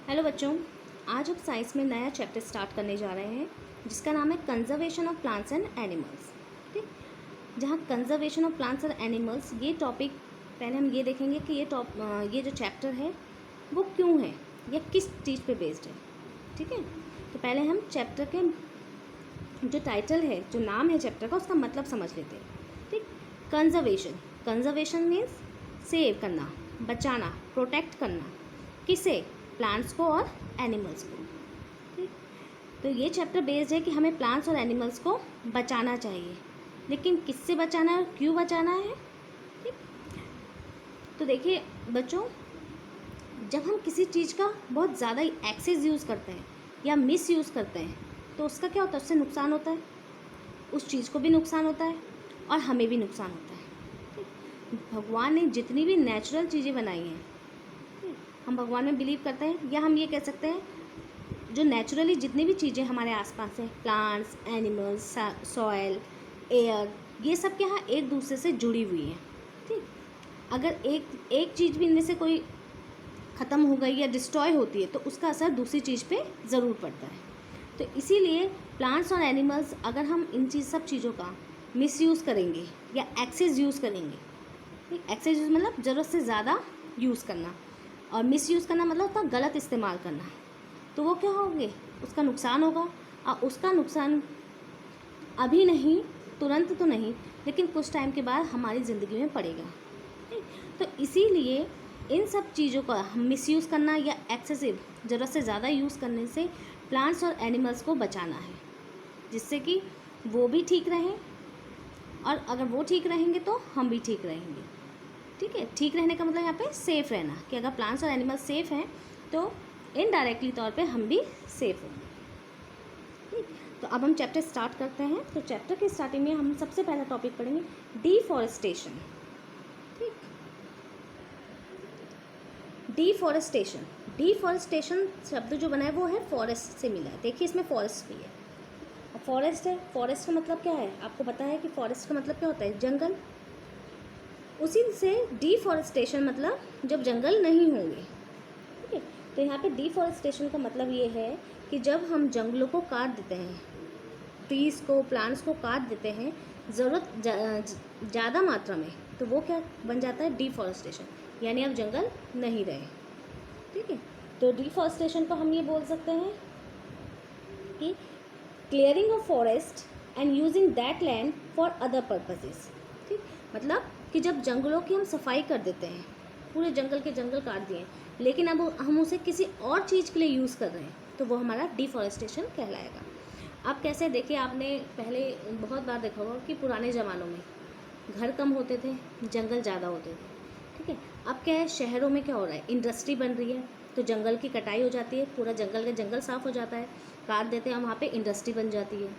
Hello बच्चों, आज हम साइंस में नया चैप्टर स्टार्ट करने जा रहे हैं जिसका नाम है conservation of plants and animals. ठीक, जहाँ conservation of plants and animals ये टॉपिक पहले हम ये देखेंगे कि ये जो चैप्टर है वो क्यों है या किस चीज़ पे बेस्ड है। ठीक है, तो पहले हम चैप्टर के जो टाइटल है, जो नाम है चैप्टर का, उसका मतलब समझ लेते हैं। ठीक, कंजर्वेशन मीन्स सेव करना, बचाना, प्रोटेक्ट करना। किसे? प्लांट्स को और एनिमल्स को। ठीक, तो ये चैप्टर बेस्ड है कि हमें प्लांट्स और एनिमल्स को बचाना चाहिए, लेकिन किससे बचाना है और क्यों बचाना है। ठीक, तो देखिए बच्चों, जब हम किसी चीज़ का बहुत ज़्यादा एक्सेस यूज़ करते हैं या मिस यूज़ करते हैं तो उसका क्या होता है, उससे नुकसान होता है। उस चीज़ को भी नुकसान होता है और हमें भी नुकसान होता है। ठीक, भगवान ने जितनी भी नेचुरल चीज़ें बनाई हैं, हम भगवान में बिलीव करते हैं, या हम ये कह सकते हैं जो नेचुरली जितनी भी चीज़ें हमारे आसपास हैं, प्लांट्स, एनिमल्स, सॉयल, एयर, ये सब क्या है, एक दूसरे से जुड़ी हुई हैं। ठीक, अगर एक चीज़ भी इनमें से कोई ख़त्म हो गई या डिस्ट्रॉय होती है तो उसका असर दूसरी चीज़ पे ज़रूर पड़ता है। तो इसीलिए प्लांट्स और एनिमल्स, अगर हम इन सब चीज़ों का मिसयूज़ करेंगे या एक्सेस यूज़ करेंगे, ठीक, एक्सेस यूज़ मतलब ज़रूरत से ज़्यादा यूज़ करना, और मिसयूज़ करना मतलब उसका गलत इस्तेमाल करना, तो वो क्या होंगे, उसका नुकसान होगा। और उसका नुकसान अभी नहीं, तुरंत तो नहीं, लेकिन कुछ टाइम के बाद हमारी ज़िंदगी में पड़ेगा। तो इसीलिए इन सब चीज़ों का मिसयूज़ करना या एक्सेसिव, ज़रूरत से ज़्यादा यूज़ करने से प्लांट्स और एनिमल्स को बचाना है, जिससे कि वो भी ठीक रहें, और अगर वो ठीक रहेंगे तो हम भी ठीक रहेंगे। ठीक है, ठीक रहने का मतलब यहाँ पे सेफ़ रहना, कि अगर प्लांट्स और एनिमल्स सेफ़ हैं तो इनडायरेक्टली तौर पे हम भी सेफ़ होंगे। ठीक, तो अब हम चैप्टर स्टार्ट करते हैं। तो चैप्टर के स्टार्टिंग में हम सबसे पहला टॉपिक पढ़ेंगे डिफॉरेस्टेशन। ठीक, डिफॉरेस्टेशन शब्द जो बना है वो है फॉरेस्ट से मिला है। देखिए इसमें फॉरेस्ट भी है, फॉरेस्ट है। फॉरेस्ट का मतलब क्या है, आपको पता है कि फॉरेस्ट का मतलब क्या होता है, जंगल। उसी से डिफॉरेस्टेशन मतलब जब जंगल नहीं होंगे। ठीक है, तो यहाँ पे डिफॉरेस्टेशन का मतलब ये है कि जब हम जंगलों को काट देते हैं, ट्रीज़ को, प्लांट्स को काट देते हैं ज़रूरत ज़्यादा मात्रा में, तो वो क्या बन जाता है, डिफॉरेस्टेशन, यानी अब जंगल नहीं रहे। ठीक है, तो डिफॉरेस्टेशन को हम ये बोल सकते हैं कि clearing of forest and using that land for other purposes. ठीक, मतलब कि जब जंगलों की हम सफाई कर देते हैं, पूरे जंगल के जंगल काट दिए, लेकिन अब हम उसे किसी और चीज़ के लिए यूज़ कर रहे हैं, तो वो हमारा डिफॉरेस्टेशन कहलाएगा। अब कैसे, देखिए आपने पहले बहुत बार देखा होगा कि पुराने ज़मानों में घर कम होते थे, जंगल ज़्यादा होते थे। ठीक है, अब क्या है, शहरों में क्या हो रहा है, इंडस्ट्री बन रही है, तो जंगल की कटाई हो जाती है, पूरा जंगल का जंगल साफ़ हो जाता है, काट देते हैं, वहाँ पे इंडस्ट्री बन जाती है।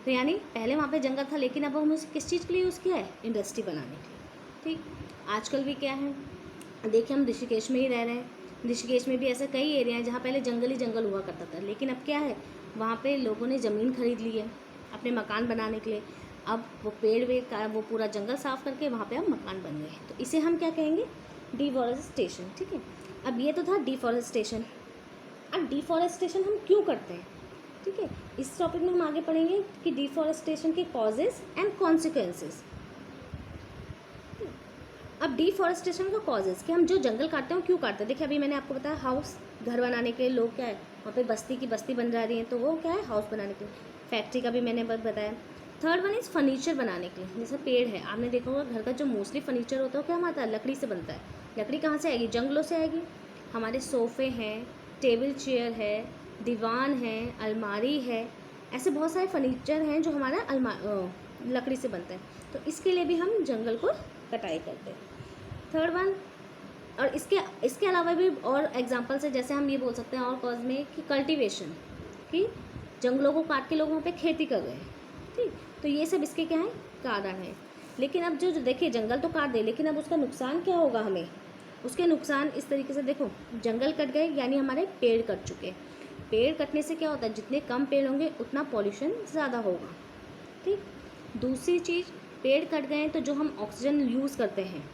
तो यानी पहले वहाँ पे जंगल था, लेकिन अब हम उसे किस चीज़ के लिए यूज़ किया है, इंडस्ट्री बनाने के लिए। ठीक, आजकल भी क्या है, देखिए हम ऋषिकेश में ही रह रहे हैं, ऋषिकेश में भी ऐसे कई एरिया हैं जहाँ पहले जंगल ही जंगल हुआ करता था, लेकिन अब क्या है, वहाँ पे लोगों ने ज़मीन खरीद ली है अपने मकान बनाने के लिए। अब वो पेड़ वेड़ का वो पूरा जंगल साफ़ करके वहाँ पे अब मकान बन गए, तो इसे हम क्या कहेंगे, डिफॉरेस्टेशन। ठीक है, अब ये तो था डिफॉरेस्टेशन। अब डिफॉरेस्टेशन हम क्यों करते हैं, ठीक है, इस टॉपिक में हम आगे पढ़ेंगे कि डिफॉरेस्टेशन के कॉजेज़ एंड कॉन्सिक्वेंसेस। अब डिफॉरेस्टेशन का कॉजेज़, कि हम जो जंगल काटते हैं क्यों काटते हैं। देखिए अभी मैंने आपको बताया, हाउस, घर बनाने के लिए लोग क्या है, वहाँ पे बस्ती की बस्ती बन जा रही है, तो वो क्या है, हाउस बनाने के लिए। फैक्ट्री का भी मैंने बताया। थर्ड वन इज़ फर्नीचर बनाने के लिए, जैसे पेड़ है, आपने देखा होगा घर का जो मोस्टली फर्नीचर होता है वो क्या हमारा लकड़ी से बनता है। लकड़ी कहाँ से आएगी, जंगलों से आएगी। हमारे सोफ़े हैं, टेबल चेयर है, दीवान है, अलमारी है, ऐसे बहुत सारे फर्नीचर हैं जो हमारा लकड़ी से बनता है, तो इसके लिए भी हम जंगल को कटाई करते हैं। थर्ड वन, और इसके अलावा भी और एग्जांपल्स है, जैसे हम ये बोल सकते हैं और कॉज में कि कल्टीवेशन, कि जंगलों को काट के लोग वहाँ पे खेती कर रहे हैं। ठीक, तो ये सब इसके क्या हैं, कारण है। लेकिन अब जो देखिए जंगल तो काट दे, लेकिन अब उसका नुकसान क्या होगा हमें, उसके नुकसान इस तरीके से, देखो जंगल कट गए यानी हमारे पेड़ कट चुके। पेड़ कटने से क्या होता है, जितने कम पेड़ होंगे उतना पॉल्यूशन ज़्यादा होगा। ठीक, दूसरी चीज़, पेड़ कट गए तो जो हम ऑक्सीजन यूज़ करते हैं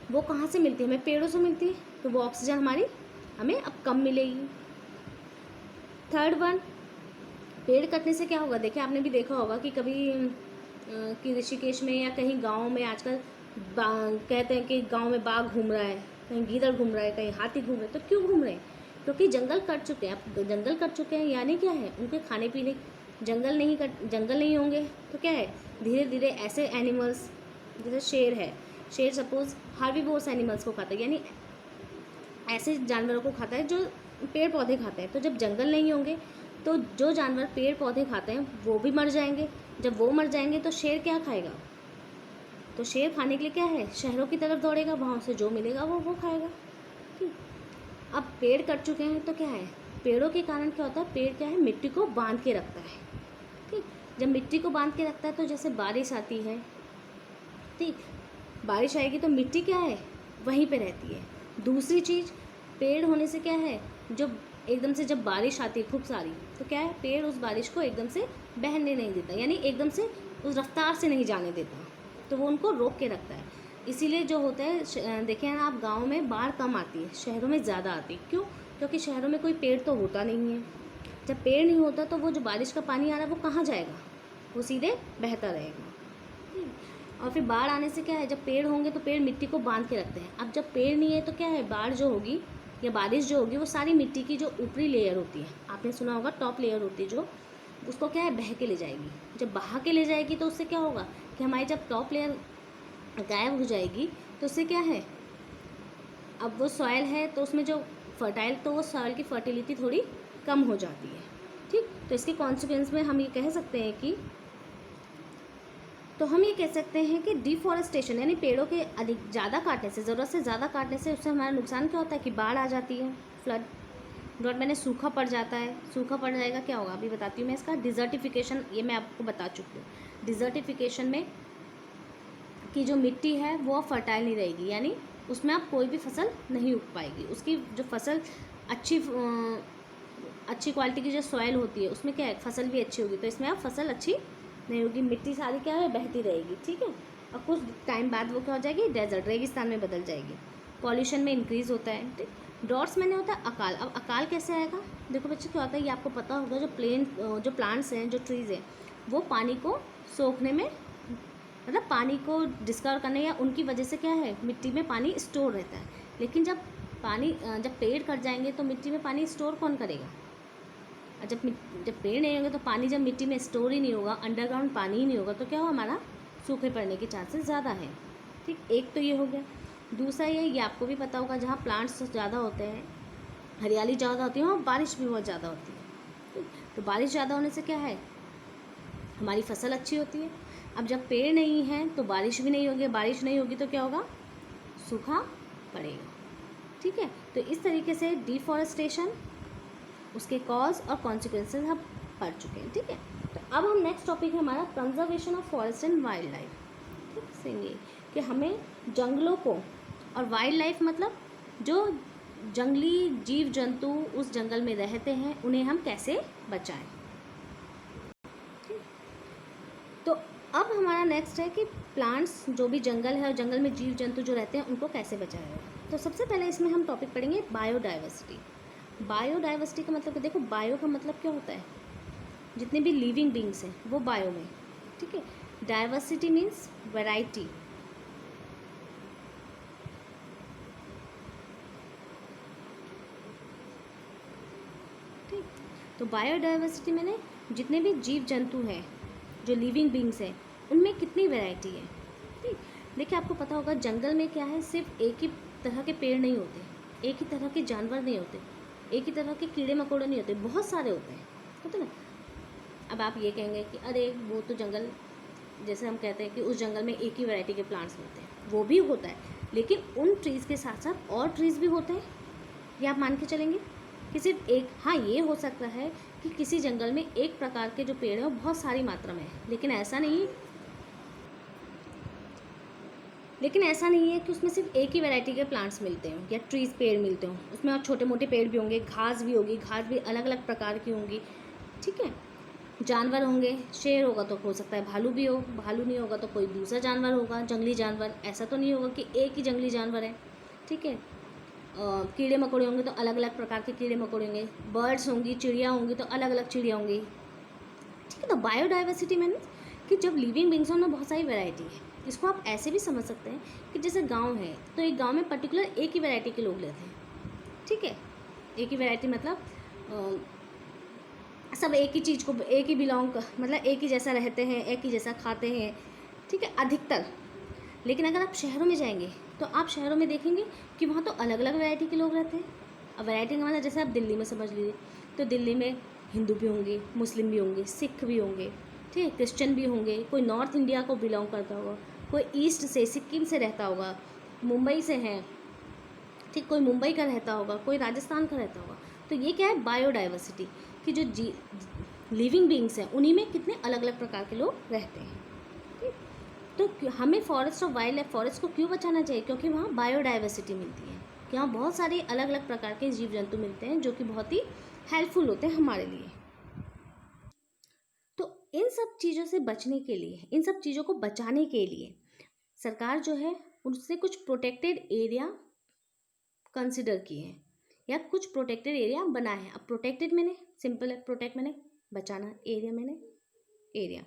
वो कहाँ से मिलती है, हमें पेड़ों से मिलती है, तो वो ऑक्सीजन हमारी हमें अब कम मिलेगी। थर्ड वन, पेड़ कटने से क्या होगा, देखिए आपने भी देखा होगा कि कभी कि ऋषिकेश में या कहीं गाँव में आजकल कहते हैं कि गांव में बाघ घूम रहा है, कहीं गीदड़ घूम रहा है, कहीं हाथी घूम रहे हैं। तो क्यों घूम रहे हैं? क्योंकि जंगल कट चुके हैं। अब जंगल कट चुके हैं यानी क्या है, उनके खाने पीने जंगल नहीं होंगे तो क्या है, धीरे धीरे ऐसे एनिमल्स, जैसे शेर है, शेर सपोज हार्बीवोर्स एनिमल्स को खाता है, यानी ऐसे जानवरों को खाता है जो पेड़ पौधे खाते हैं। तो जब जंगल नहीं होंगे तो जो जानवर पेड़ पौधे खाते हैं वो भी मर जाएंगे। जब वो मर जाएंगे तो शेर क्या खाएगा? तो शेर खाने के लिए क्या है, शहरों की तरफ दौड़ेगा, वहाँ से जो मिलेगा वो खाएगा। ठीक, अब पेड़ कट चुके हैं तो क्या है, पेड़ों के कारण क्या होता है, पेड़ क्या है, मिट्टी को बांध के रखता है। ठीक, जब मिट्टी को बांध के रखता है तो जैसे बारिश आती है, ठीक, बारिश आएगी तो मिट्टी क्या है, वहीं पे रहती है। दूसरी चीज़, पेड़ होने से क्या है, जो एकदम से जब बारिश आती है खूब सारी, तो क्या है, पेड़ उस बारिश को एकदम से बहने नहीं देता, यानी एकदम से उस रफ्तार से नहीं जाने देता, तो वो उनको रोक के रखता है। इसीलिए जो होता है, देखें ना आप, गांव में बाढ़ कम आती है, शहरों में ज़्यादा आती है। क्यों? क्योंकि शहरों में कोई पेड़ तो होता नहीं है। जब पेड़ नहीं होता तो वो जो बारिश का पानी आ रहा है वो कहाँ जाएगा, वो सीधे बहता रहेगा। और फिर बाढ़ आने से क्या है, जब पेड़ होंगे तो पेड़ मिट्टी को बांध के रखते हैं। अब जब पेड़ नहीं है तो क्या है, बाढ़ जो होगी या बारिश जो होगी वो सारी मिट्टी की जो ऊपरी लेयर होती है, आपने सुना होगा टॉप लेयर होती है जो, उसको क्या है, बह के ले जाएगी। जब बहा के ले जाएगी तो उससे क्या होगा कि हमारी जब टॉप लेयर गायब हो जाएगी तो उससे क्या है, अब वो सॉइल है तो उसमें जो फर्टाइल, तो वो सॉइल की फर्टिलिटी थोड़ी कम हो जाती है। ठीक, तो इसके कॉन्सिक्वेंस में हम ये कह सकते हैं कि, तो हम ये कह सकते हैं कि डिफॉरेस्टेशन यानी पेड़ों के अधिक ज़्यादा काटने से, ज़रूरत से ज़्यादा काटने से उससे हमारा नुकसान क्या होता है कि बाढ़ आ जाती है, फ्लड मैंने सूखा पड़ जाता है। सूखा पड़ जाएगा क्या होगा, अभी बताती हूँ मैं इसका। डिजर्टिफिकेशन, ये मैं आपको बता चुकी हूँ। डिजर्टिफिकेशन में कि जो मिट्टी है वो अब फर्टाइल नहीं रहेगी, यानी उसमें अब कोई भी फसल नहीं उग पाएगी। उसकी जो फसल अच्छी क्वालिटी की जो सॉइल होती है उसमें क्या है, फसल भी अच्छी होगी, तो इसमें अब फसल अच्छी नहीं होगी, मिट्टी सारी क्या है, बहती रहेगी। ठीक है, और कुछ टाइम बाद वो क्या हो जाएगी, डेजर्ट, रेगिस्तान में बदल जाएगी। पॉल्यूशन में इंक्रीज़ होता है। ठीक, ड्रॉट्स मैंने होता है अकाल। अब अकाल कैसे आएगा, देखो बच्चे क्या होता है, ये आपको पता होगा, जो प्लांट्स हैं, जो ट्रीज़ हैं, वो पानी को सोखने में, मतलब पानी को डिस्कवर करने या उनकी वजह से क्या है, मिट्टी में पानी स्टोर रहता है। लेकिन जब पेड़ कट जाएंगे तो मिट्टी में पानी स्टोर कौन करेगा? जब पेड़ नहीं होंगे तो पानी जब मिट्टी में स्टोर ही नहीं होगा, अंडरग्राउंड पानी ही नहीं होगा, तो क्या हो, हमारा सूखे पड़ने के चांसेस ज़्यादा हैं। ठीक, एक तो ये हो गया। दूसरा ये आपको भी पता होगा, जहाँ प्लांट्स ज़्यादा होते हैं, हरियाली ज़्यादा होती है, वहाँ बारिश भी बहुत ज़्यादा होती है। तो बारिश ज़्यादा होने से क्या है, हमारी फसल अच्छी होती है। अब जब पेड़ नहीं है तो बारिश भी नहीं होगी, बारिश नहीं होगी तो क्या होगा, सूखा पड़ेगा। ठीक है, तो इस तरीके से डिफॉरेस्टेशन, उसके कॉज और कॉन्सिक्वेंसेस हम पढ़ चुके हैं। ठीक है, तो अब हम नेक्स्ट टॉपिक है हमारा conservation of forest and wild life. ठीक, सुनिए कि हमें जंगलों को, और वाइल्ड लाइफ मतलब जो जंगली जीव जंतु उस जंगल में रहते हैं, उन्हें हम कैसे बचाएं। तो अब हमारा नेक्स्ट है कि प्लांट्स, जो भी जंगल है और जंगल में जीव जंतु जो रहते हैं उनको कैसे बचाया जाए। तो सबसे पहले इसमें हम टॉपिक पढ़ेंगे बायोडाइवर्सिटी। बायोडाइवर्सिटी का मतलब, देखो बायो का मतलब क्या होता है, जितने भी लिविंग बींग्स हैं वो बायो में। ठीक है, डाइवर्सिटी मीन्स वैरायटी। ठीक, तो बायोडाइवर्सिटी मैंने जितने भी जीव जंतु हैं, जो लिविंग बींग्स हैं, उनमें कितनी वैरायटी है। ठीक, देखिए आपको पता होगा जंगल में क्या है, सिर्फ एक ही तरह के पेड़ नहीं होते, एक ही तरह के जानवर नहीं होते, एक ही तरह के कीड़े मकोड़े नहीं होते, बहुत सारे होते हैं, होते ना। अब आप ये कहेंगे कि अरे वो तो जंगल, जैसे हम कहते हैं कि उस जंगल में एक ही वैरायटी के प्लांट्स होते हैं, वो भी होता है, लेकिन उन ट्रीज़ के साथ साथ और ट्रीज़ भी होते हैं, ये आप मान के चलेंगे कि सिर्फ एक। हाँ, ये हो सकता है कि किसी जंगल में एक प्रकार के जो पेड़ हैं वो बहुत सारी मात्रा में है, लेकिन ऐसा नहीं है कि उसमें सिर्फ एक ही वैरायटी के प्लांट्स मिलते हों या ट्रीज़, पेड़ मिलते हों। उसमें और छोटे मोटे पेड़ भी होंगे, घास भी होगी, घास भी अलग अलग प्रकार की होंगी। ठीक है, जानवर होंगे, शेर होगा तो हो सकता है भालू भी हो, भालू नहीं होगा तो कोई दूसरा जानवर होगा, जंगली जानवर। ऐसा तो नहीं होगा कि एक ही जंगली जानवर है। ठीक है, कीड़े मकोड़े होंगे तो अलग अलग प्रकार के कीड़े मकोड़े होंगे, बर्ड्स होंगी, चिड़िया होंगी तो अलग अलग चिड़िया होंगी। ठीक है, तो बायोडाइवर्सिटी मीन्स कि जब लिविंग बींग्स में बहुत सारी वैरायटी है। इसको आप ऐसे भी समझ सकते हैं कि जैसे गांव है तो एक गांव में पर्टिकुलर एक ही वैरायटी के लोग रहते हैं। ठीक है, एक ही वैरायटी मतलब सब एक ही चीज़ को एक ही मतलब एक ही जैसा रहते हैं, एक ही जैसा खाते हैं। ठीक है, अधिकतर। लेकिन अगर आप शहरों में जाएंगे तो आप शहरों में देखेंगे कि वहाँ तो अलग अलग वैरायटी के लोग रहते हैं। अब वैरायटी का मतलब जैसे आप दिल्ली में समझ लीजिए, तो दिल्ली में हिंदू भी होंगे, मुस्लिम भी होंगे, सिख भी होंगे, ठीक है, क्रिश्चियन भी होंगे, कोई नॉर्थ इंडिया को बिलोंग करता होगा, कोई ईस्ट से सिक्किम से रहता होगा, मुंबई से हैं, ठीक, कोई मुंबई का रहता होगा, कोई राजस्थान का रहता होगा। तो ये क्या है, बायोडाइवर्सिटी, कि जो लिविंग बींग्स हैं उन्हीं में कितने अलग अलग प्रकार के लोग रहते हैं। ठीक, तो हमें फॉरेस्ट और वाइल्ड लाइफ फॉरेस्ट को क्यों बचाना चाहिए? क्योंकि वहाँ बायोडाइवर्सिटी मिलती है, कि वहाँ बहुत सारे अलग अलग प्रकार के जीव जंतु मिलते हैं जो कि बहुत ही हेल्पफुल होते हैं हमारे लिए। तो इन सब चीज़ों से बचने के लिए, इन सब चीज़ों को बचाने के लिए सरकार जो है उससे कुछ प्रोटेक्टेड एरिया कंसिडर किए हैं या कुछ प्रोटेक्टेड एरिया बना है। अब प्रोटेक्टेड मैंने सिंपल है, प्रोटेक्ट मैंने बचाना, एरिया मैंने एरिया,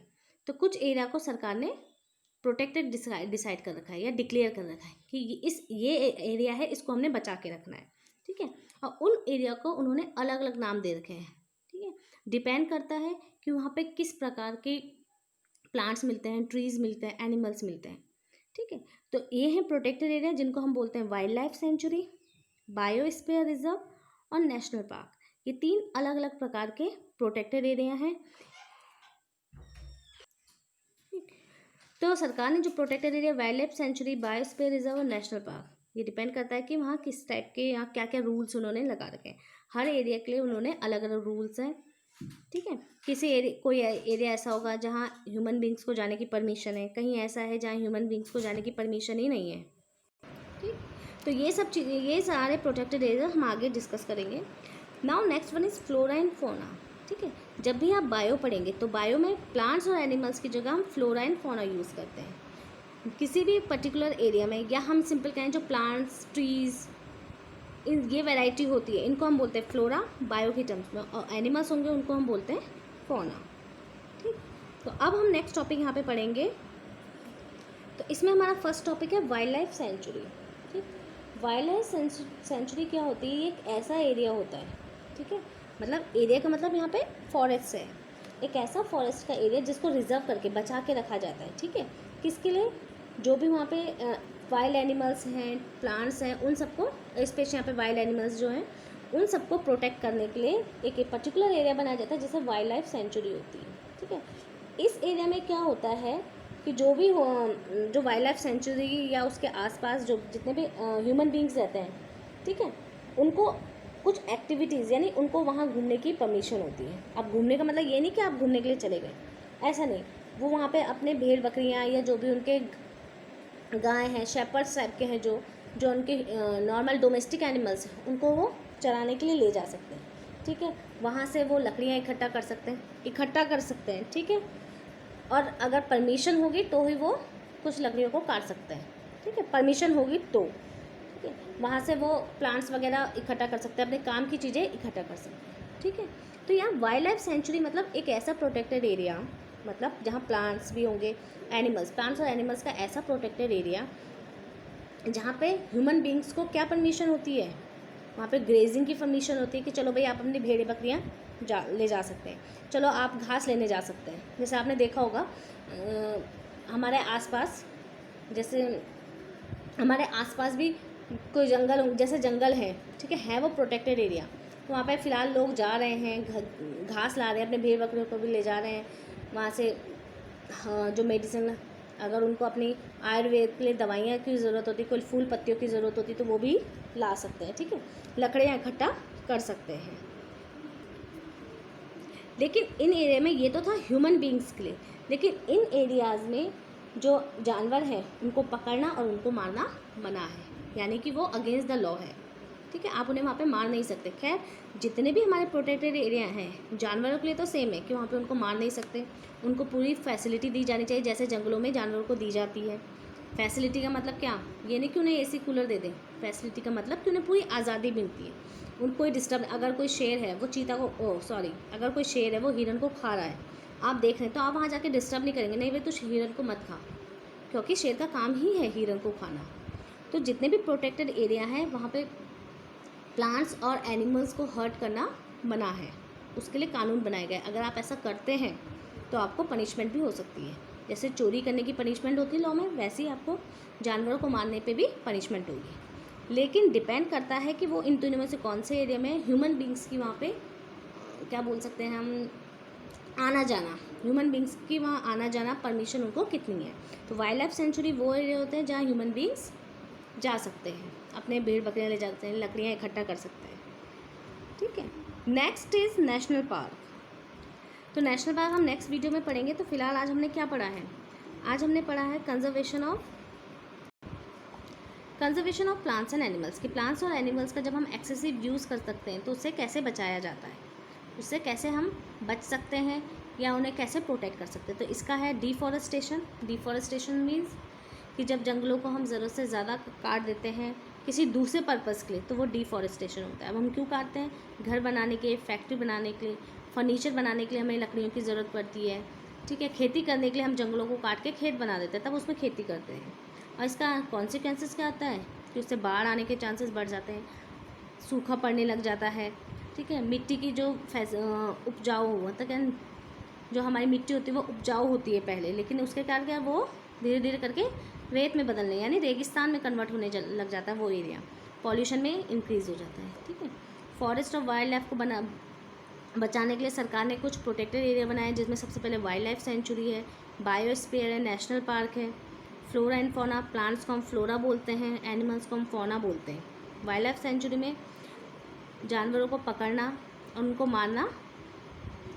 तो कुछ एरिया को सरकार ने प्रोटेक्टेड डिसाइड कर रखा है या डिक्लेयर कर रखा है कि ये एरिया है, इसको हमने बचा के रखना है। ठीक है, और उन एरिया को उन्होंने अलग अलग नाम दे रखे हैं। ठीक है, डिपेंड करता है कि वहाँ पे किस प्रकार के प्लांट्स मिलते हैं, ट्रीज मिलते हैं, एनिमल्स मिलते हैं। ठीक है, तो ये हैं प्रोटेक्टेड एरिया जिनको हम बोलते हैं wild life sanctuary, biosphere reserve और नेशनल पार्क। ये 3 अलग अलग प्रकार के प्रोटेक्टेड एरिया हैं। तो सरकार ने जो protected area, wild life sanctuary, biosphere reserve और नेशनल पार्क, ये डिपेंड करता है कि वहाँ किस टाइप के, यहाँ क्या क्या रूल्स उन्होंने लगा रखे हैं। हर एरिया के लिए उन्होंने अलग अलग रूल्स हैं। ठीक है, किसी कोई एरिया ऐसा होगा जहाँ ह्यूमन बींग्स को जाने की परमिशन है, कहीं ऐसा है जहाँ ह्यूमन बींग्स को जाने की परमिशन ही नहीं है। ठीक, तो ये सब चीज़ें, ये सारे प्रोटेक्टेड एरिया हम आगे डिस्कस करेंगे। Now next one is flora and fauna. ठीक है, जब भी आप बायो पढ़ेंगे तो बायो में प्लांट्स और एनिमल्स की जगह हम फ्लोरा एंड फोना यूज़ करते हैं किसी भी पर्टिकुलर एरिया में, या हम सिंपल कहें जो प्लांट्स, ट्रीज़, इन ये वैरायटी होती है, इनको हम बोलते हैं फ्लोरा बायो के टर्म्स में, और एनिमल्स होंगे उनको हम बोलते हैं फोना। ठीक, तो अब हम नेक्स्ट टॉपिक यहाँ पे पढ़ेंगे। तो इसमें हमारा फर्स्ट टॉपिक है वाइल्ड लाइफ सेंचुरी। ठीक, वाइल्ड लाइफ सेंचुरी क्या होती है? ये एक ऐसा एरिया होता है, ठीक है, मतलब एरिया का मतलब यहाँ पे फॉरेस्ट है, एक ऐसा फॉरेस्ट का एरिया जिसको रिजर्व करके बचा के रखा जाता है। ठीक है, किसके लिए? जो भी वहाँ पे वाइल्ड एनिमल्स हैं, प्लांट्स हैं, उन सबको, स्पेशली यहाँ पे वाइल्ड एनिमल्स जो हैं उन सबको प्रोटेक्ट करने के लिए एक पर्टिकुलर एरिया बनाया जाता है जैसे वाइल्ड लाइफ सेंचुरी होती है। ठीक है, इस एरिया में क्या होता है कि जो भी जो वाइल्ड लाइफ सेंचुरी या उसके आसपास जो जितने भी ह्यूमन बींग्स रहते हैं, ठीक है, उनको कुछ एक्टिविटीज़, यानी उनको वहाँ घूमने की परमिशन होती है। अब घूमने का मतलब ये नहीं कि आप घूमने के लिए चले गए, ऐसा नहीं, वो वहाँ पे अपने भेड़ बकरियाँ या जो भी उनके गाय हैं, शेपर्ड्स टाइप के हैं, जो उनके नॉर्मल डोमेस्टिक एनिमल्स हैं, उनको वो चराने के लिए ले जा सकते हैं। ठीक है, वहाँ से वो लकड़ियाँ इकट्ठा कर सकते हैं। ठीक है, और अगर परमिशन होगी तो ही वो कुछ लकड़ियों को काट सकते हैं। ठीक है, परमिशन होगी तो। ठीक है, वहाँ से वो प्लांट्स वगैरह इकट्ठा कर सकते हैं, अपने काम की चीज़ें इकट्ठा कर सकते हैं। ठीक है, तो यहाँ वाइल्ड लाइफ सेंचुरी मतलब एक ऐसा प्रोटेक्टेड एरिया, मतलब जहाँ प्लांट्स भी होंगे, प्लांट्स और एनिमल्स का ऐसा प्रोटेक्टेड एरिया जहाँ पे ह्यूमन बींग्स को क्या परमिशन होती है? वहाँ पे ग्रेजिंग की परमिशन होती है कि चलो भाई आप अपनी भेड़े बकरियाँ ले जा सकते हैं, चलो आप घास लेने जा सकते हैं। जैसे आपने देखा होगा हमारे आसपास, जैसे हमारे आसपास भी कोई जंगल, जैसे जंगल है, ठीक है वो प्रोटेक्टेड एरिया, तो वहाँ पे फ़िलहाल लोग जा रहे हैं, घास ला रहे हैं, अपने भेड़ बकरियों को भी ले जा रहे हैं वहाँ से। हाँ, जो मेडिसिन, अगर उनको अपनी आयुर्वेद के लिए दवाइयाँ की ज़रूरत होती, कोई फूल पत्तियों की ज़रूरत होती तो वो भी ला सकते हैं। ठीक है, लकड़ियाँ इकट्ठा कर सकते हैं। लेकिन इन एरिया में ये तो था ह्यूमन बींग्स के लिए, लेकिन इन एरियाज़ में जो जानवर हैं उनको पकड़ना और उनको मारना मना है, यानी कि वो अगेंस्ट द लॉ है। ठीक है, आप उन्हें वहाँ पे मार नहीं सकते। खैर, जितने भी हमारे प्रोटेक्टेड एरिया हैं जानवरों के लिए तो सेम है कि वहाँ पे उनको मार नहीं सकते, उनको पूरी फैसिलिटी दी जानी चाहिए जैसे जंगलों में जानवरों को दी जाती है। फैसिलिटी का मतलब क्या? ये नहीं कि उन्हें AC कूलर दे दें, फैसिलिटी का मतलब कि उन्हें पूरी आज़ादी मिलती है, उनको कोई डिस्टर्ब, अगर कोई शेर है वो चीता को अगर कोई शेर है वो हिरन को खा रहा है, आप देख रहे हैं, तो आप वहाँ जाके डिस्टर्ब नहीं करेंगे, नहीं भाई तो हिरन को मत खा, क्योंकि शेर का काम ही है हिरन को खाना। तो जितने भी प्रोटेक्टेड एरिया हैं वहाँ पे प्लांट्स और एनिमल्स को हर्ट करना मना है, उसके लिए कानून बनाए गए। अगर आप ऐसा करते हैं तो आपको पनिशमेंट भी हो सकती है, जैसे चोरी करने की पनिशमेंट होती है लॉ में, वैसे ही आपको जानवरों को मारने पे भी पनिशमेंट होगी। लेकिन डिपेंड करता है कि वो इन दोनों में से कौन से एरिया में ह्यूमन बींग्स की वहाँ पे क्या बोल सकते हैं हम, आना जाना, ह्यूमन बींग्स की वहाँ आना जाना परमिशन उनको कितनी है। तो वाइल्ड लाइफ सेंचुरी वो एरिया होते हैं जहाँ ह्यूमन बींग्स जा सकते हैं, अपने भेड़ बकरियाँ ले जाते हैं, लकड़ियाँ इकट्ठा कर सकते हैं, ठीक है। Next is national park. तो नेशनल पार्क हम नेक्स्ट वीडियो में पढ़ेंगे। तो फिलहाल आज हमने क्या पढ़ा है, आज हमने पढ़ा है conservation of plants and animals, कि प्लांट्स और एनिमल्स का जब हम एक्सेसिव यूज़ कर सकते हैं तो उससे कैसे बचाया जाता है, उससे कैसे हम बच सकते हैं या उन्हें कैसे प्रोटेक्ट कर सकते हैं। तो इसका है डिफॉरेस्टेशन मीन्स कि जब जंगलों को हम ज़रूरत से ज़्यादा काट देते हैं किसी दूसरे पर्पज़ के लिए, तो वो डिफॉरेस्टेशन होता है। अब हम क्यों काटते हैं, घर बनाने के लिए, फैक्ट्री बनाने के लिए, फर्नीचर बनाने के लिए हमें लकड़ियों की ज़रूरत पड़ती है, ठीक है। खेती करने के लिए हम जंगलों को काट के खेत बना देते हैं, तब उसमें खेती करते हैं, और इसका कॉन्सिक्वेंसेस क्या आता है कि उससे बाढ़ आने के चांसेस बढ़ जाते हैं, सूखा पड़ने लग जाता है, ठीक है। मिट्टी की जो उपजाऊ मतलब जो हमारी मिट्टी होती है वो उपजाऊ होती है पहले, लेकिन उसके कारण क्या वो धीरे धीरे करके रेत में बदलने यानी रेगिस्तान में कन्वर्ट होने लग जाता है वो एरिया, पॉल्यूशन में इंक्रीज़ हो जाता है, ठीक है। फॉरेस्ट और वाइल्ड लाइफ को बचाने के लिए सरकार ने कुछ प्रोटेक्टेड एरिया बनाए, जिसमें सबसे पहले वाइल्ड लाइफ सेंचुरी है, बायोस्फीयर है, नेशनल पार्क है। फ्लोरा एंड फौना, प्लांट्स को हम फ्लोरा बोलते हैं, एनिमल्स को हम फौना बोलते हैं। वाइल्ड लाइफ सेंचुरी में जानवरों को पकड़ना और उनको मारना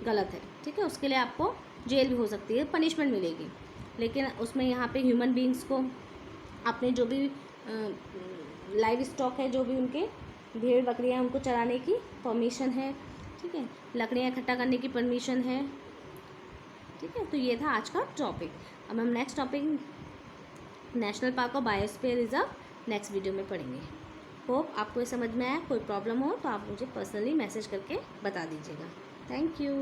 गलत है, ठीक है, उसके लिए आपको जेल भी हो सकती है, पनिशमेंट मिलेगी। लेकिन उसमें यहाँ पे ह्यूमन बींग्स को अपने जो भी लाइव स्टॉक है, जो भी उनके भेड़ बकरियाँ हैं, उनको चराने की परमिशन है, ठीक है, लकड़ियाँ इकट्ठा करने की परमिशन है, ठीक है। तो ये था आज का टॉपिक। अब हम नेक्स्ट टॉपिक नेशनल पार्क और बायोस्फीयर रिजर्व नेक्स्ट वीडियो में पढ़ेंगे। होप आपको ये समझ में आया। कोई प्रॉब्लम हो तो आप मुझे पर्सनली मैसेज करके बता दीजिएगा। Thank you.